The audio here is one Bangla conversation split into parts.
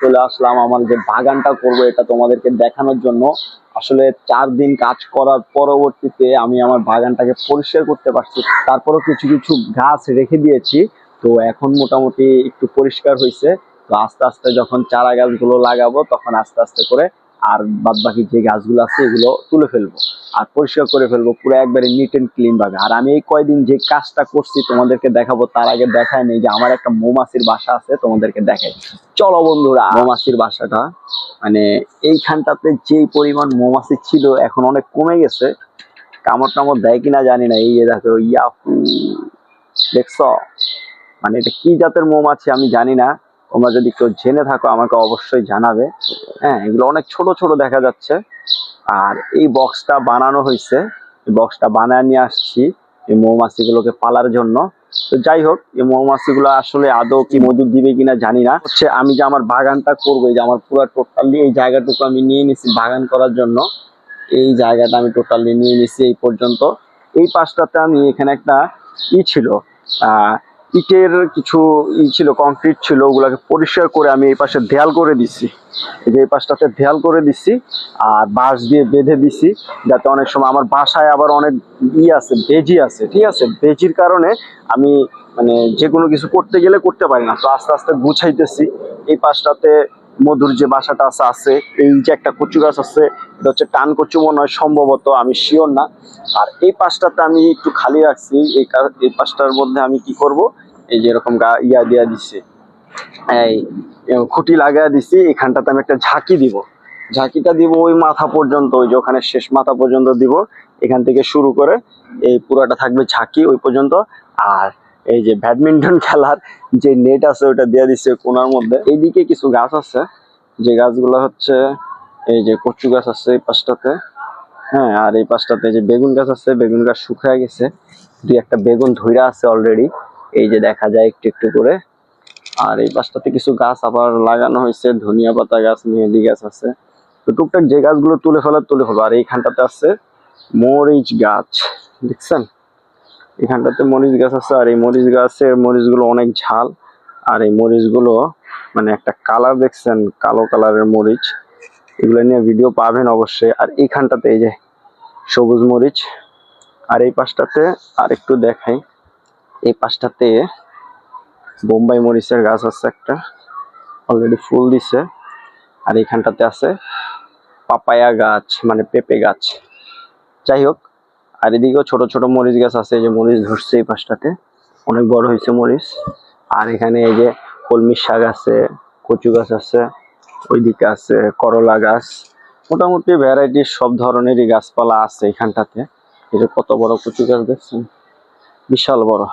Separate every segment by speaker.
Speaker 1: চলে আসলাম আমার যে বাগানটা করব এটা তোমাদেরকে দেখানোর জন্য। আসলে 4 দিন কাজ করার পরবর্তীতে আমি আমার বাগানটাকে পরিষ্কার করতে পারছি, তারপরও কিছু কিছু গাছ রেখে দিয়েছি। তো এখন মোটামুটি একটু পরিষ্কার হয়েছে। তো আস্তে আস্তে যখন চারা গাছগুলো লাগাবো তখন আস্তে আস্তে করে আর বাদ বাকি যে গাছগুলো আছে এগুলো তুলে ফেলবো আর পরিষ্কার করে ফেলবো পুরো একবারে নিট এন্ড ক্লিন ভাবে। আর আমি এই কয়দিন যে কাজটা করছি তোমাদেরকে দেখাবো, তার আগে দেখায় নেই যে আমার একটা মৌমাছির বাসা আছে, তোমাদেরকে দেখাই। চলো বন্ধুরা, মৌমাছির বাসাটা মানে এইখানটাতে যে পরিমাণ মৌমাছি ছিল এখন অনেক কমে গেছে। কামড় টামড় দেয় কিনা জানি না। এই যে দেখো ইয়াহু, দেখছো? মানে এটা কি জাতের মৌমাছি আমি জানি না, তোমরা যদি কেউ জেনে থাকো আমাকে অবশ্যই জানাবে। হ্যাঁ, এগুলো অনেক ছোট ছোট দেখা যাচ্ছে। আর এই বক্সটা বানানো হয়েছে, এই বক্সটা বানায় নিয়ে আসছি এই মৌমাছিগুলোকে পালার জন্য। তো যাই হোক, এই মৌমাছিগুলো আসলে আদৌ কি মধু দিবে কিনা জানি না। হচ্ছে আমি যে আমার বাগানটা করবো, এই যে আমার পুরো টোটালি এই জায়গাটুকু আমি নিয়ে নিছি বাগান করার জন্য। এই জায়গাটা আমি টোটালি নিয়ে নিছি এই পর্যন্ত। এই পাশটাতে আমি এখানে একটা ছিল ইটের কিছু ছিল, কংক্রিট ছিল, ওগুলাকে পরিষ্কার করে আমি এই পাশে দেয়াল করে দিছি। এই যে এই পাশটাতে দেয়াল করে দিছি আর বাঁশ দিয়ে বেঁধে দিছি, যাতে অনেক সময় আমার বাসায় আবার অনেক আছে, বেজি আছে, ঠিক আছে? বেজির কারণে আমি মানে যে কোনো কিছু করতে গেলে করতে পারি না। তো আস্তে আস্তে গুছাইতেছি। এই পাশটাতে মধুর যে বাসাটা আছে, এই যে একটা কচু গাছ আছে, এটা হচ্ছে টান কচু মনে হয় সম্ভবত, আমি শিওর না। আর এই পাশটাতে আমি একটু খালি রাখছি। এই পাশটার মধ্যে আমি কি করব, এই যে এরকম ইয়া দিয়া দিচ্ছি, এই খুঁটি লাগা দিছি। এখানটাতে আমি একটা ঝাঁকি দিব, ঝাঁকিটা দিব ওই মাথা পর্যন্ত, ওই যে ওখানে শেষ মাথা পর্যন্ত দিব। এখান থেকে শুরু করে এই পুরাটা থাকবে ঝাঁকি ওই পর্যন্ত। আর এই যে ব্যাডমিন্টন খেলার যে নেট আছে ওটা দিয়ে দিচ্ছে কোনার মধ্যে। এইদিকে কিছু গাছ আছে, যে গাছগুলো হচ্ছে এই যে কচু গাছ আছে এই পাশটাতে। হ্যাঁ, আর এই পাশটাতে যে বেগুন গাছ আছে, বেগুন গাছ শুকিয়ে গেছে, দুই একটা বেগুন ধইরা আছে অলরেডি, এই যে দেখা যায় একটু একটু করে। আর এই পাশটাতে কিছু গাছ আবার লাগানো হয়েছে, ধনিয়া পাতা গাছ, মেহেদি গাছ আছে। তো টুকটাক যে গাছগুলো তুলে ফেলবো। আর এইখানটাতে আছে মরিচ গাছ, দেখছেন? এখানটাতে মরিচ গাছ আছে। আর এই মরিচ গাছের মরিচগুলো অনেক ঝাল। আর এই মরিচগুলো মানে একটা কালার দেখছেন, কালো কালারের মরিচ। এগুলো নিয়ে ভিডিও পাবেন অবশ্যই। আর এইখানটাতে এই যে সবুজ মরিচ। আর এই পাশটাতে আর একটু দেখাই, এই পাশটাতে বোম্বাই মরিচের গাছ আছে একটা, অলরেডি ফুল দিছে। আর এইখানটাতে আছে পাপায়া গাছ, মানে পেঁপে গাছ। যাই হোক, আর এদিকেও ছোট ছোট মরিচ গাছ আছে, এই যে মরিচ ধরছে এই পাশটাতে, অনেক বড় হয়েছে মরিচ। আর এখানে এই যে কলমি শাক আছে, কচু গাছ আছে, ওইদিকে আছে করলা গাছ। মোটামুটি ভ্যারাইটির সব ধরনেরই গাছপালা আছে এখানটাতে। এই যে কত বড় কচু গাছ দেখছেন, বিশাল বড়।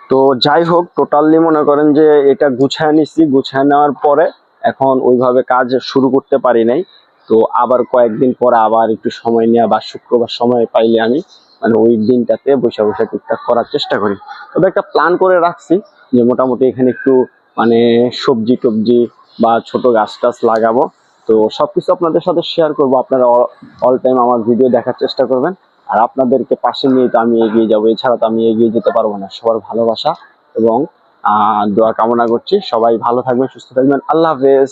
Speaker 1: তো যাই হোক, টোটালি মনে করেন যে এটা গুছায় নিছি। গুছায় নেওয়ার পরে এখন ওইভাবে কাজ শুরু করতে পারি নাই। তো আবার কয়েকদিন পরে আবার একটু সময় নিয়ে বা শুক্রবার সময় পাইলে আমি মানে ওই দিনটাতে বসে বসে টুকটাক করার চেষ্টা করি। তবে একটা প্ল্যান করে রাখছি যে মোটামুটি এখানে একটু মানে সবজি টবজি বা ছোট গাছ টাছ লাগাবো। তো সবকিছু আপনাদের সাথে শেয়ার করবো। আপনারা অল টাইম আমার ভিডিও দেখার চেষ্টা করবেন। আর আপনাদেরকে পাশে নিয়ে তো আমি এগিয়ে যাবো, এছাড়া তো আমি এগিয়ে যেতে পারবো না। সবার ভালোবাসা এবং দোয়া কামনা করছি। সবাই ভালো থাকবেন, সুস্থ থাকবেন। আল্লাহ হাফেজ।